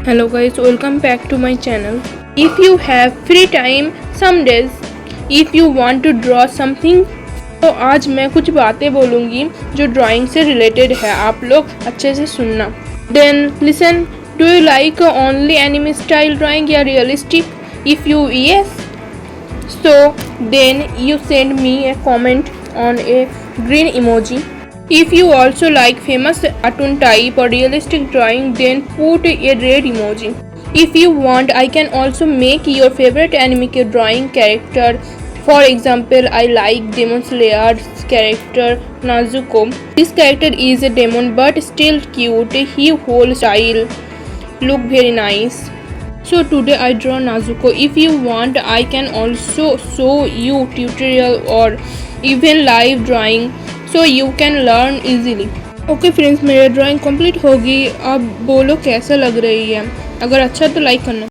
Hello guys, welcome back to my channel. If you have free time some days, if you want to draw something, तो आज मैं कुछ बातें बोलूँगी जो ड्राइंग से रिलेटेड है, आप लोग अच्छे से सुनना. Then listen, do you like only anime style drawing या realistic? If you yes, so then you send me a comment on a green emoji. If you also like famous cartoon type or realistic drawing, then put a red emoji. If you want, I can also make your favorite anime drawing character. For example, I like Demon Slayer's character Nezuko. This character is a demon but still cute. His whole style look very nice. So today I draw Nezuko. If you want, I can also show you tutorial or even live drawing, so you can learn easily. Okay friends, मेरी drawing complete होगी. अब बोलो कैसा लग रही है. अगर अच्छा तो लाइक करना.